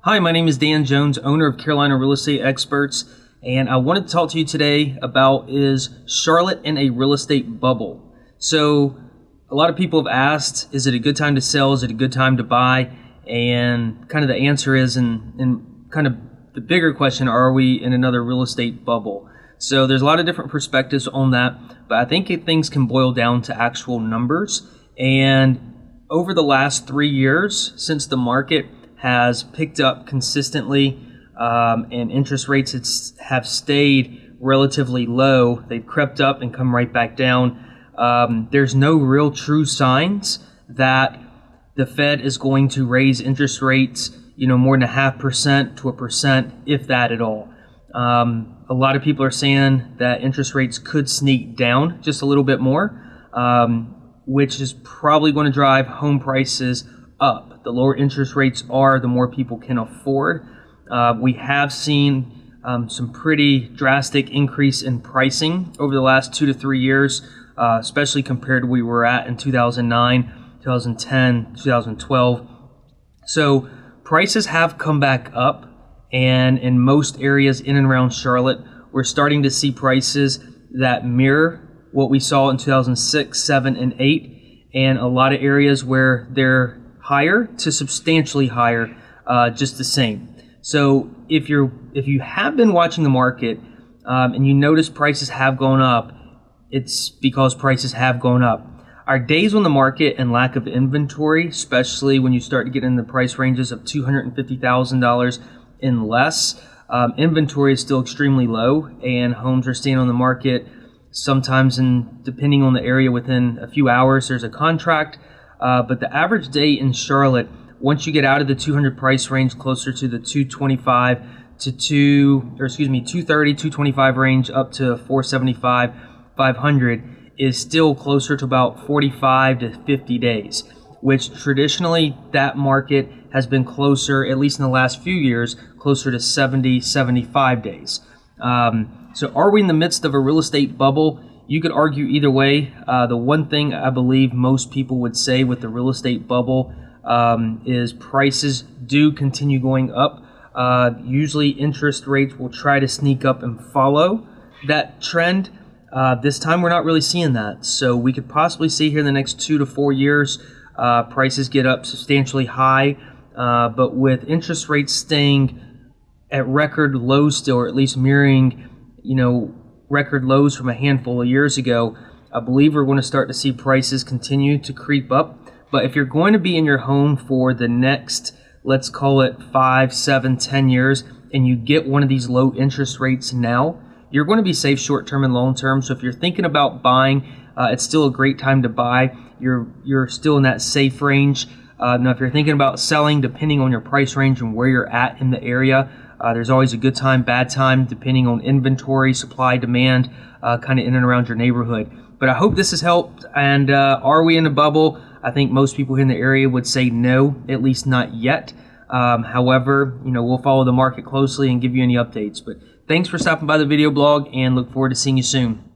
Hi, my name is Dan Jones, owner of Carolina Real Estate Experts, and I wanted to talk to you today about, is Charlotte in a real estate bubble? So a lot of people have asked, is it a good time to sell? Is it a good time to buy? And kind of the answer is, and kind of the bigger question, are we in another real estate bubble? So there's a lot of different perspectives on that, but I think things can boil down to actual numbers. And over the last 3 years, since the market has picked up consistently and interest rates have stayed relatively low, they've crept up and come right back down. There's no real true signs that the Fed is going to raise interest rates, more than 0.5% to 1%, if that at all. A lot of people are saying that interest rates could sneak down just a little bit more, which is probably going to drive home prices up. The lower interest rates are, the more people can afford. We have seen some pretty drastic increase in pricing over the last 2 to 3 years, especially compared to where we were at in 2009, 2010, 2012. So prices have come back up, and in most areas in and around Charlotte, we're starting to see prices that mirror what we saw in 2006, 7, and 8, and a lot of areas where they're higher to substantially higher, just the same. So if you have been watching the market and you notice prices have gone up, it's because prices have gone up. Our days on the market and lack of inventory, especially when you start to get in the price ranges of $250,000 and less, inventory is still extremely low, and homes are staying on the market sometimes, depending on the area, within a few hours there's a contract. But the average day in Charlotte, once you get out of the 200 price range, closer to the 225 to 230, 225 range, up to 475, 500, is still closer to about 45 to 50 days, which traditionally that market has been closer, at least in the last few years, closer to 70, 75 days. So are we in the midst of a real estate bubble? You could argue either way. The one thing I believe most people would say with the real estate bubble is prices do continue going up. Usually interest rates will try to sneak up and follow that trend. This time we're not really seeing that. So we could possibly see here in the next 2 to 4 years, prices get up substantially high. But with interest rates staying at record lows still, or at least mirroring, record lows from a handful of years ago, I believe we're going to start to see prices continue to creep up. But if you're going to be in your home for the next, let's call it 5, 7, 10 years, and you get one of these low interest rates now, you're going to be safe short-term and long-term. So if you're thinking about buying, it's still a great time to buy. You're still in that safe range. Now, if you're thinking about selling, depending on your price range and where you're at in the area, there's always a good time, bad time, depending on inventory, supply, demand, kind of in and around your neighborhood. But I hope this has helped. And are we in a bubble? I think most people in the area would say no, at least not yet. However, we'll follow the market closely and give you any updates. But thanks for stopping by the video blog, and look forward to seeing you soon.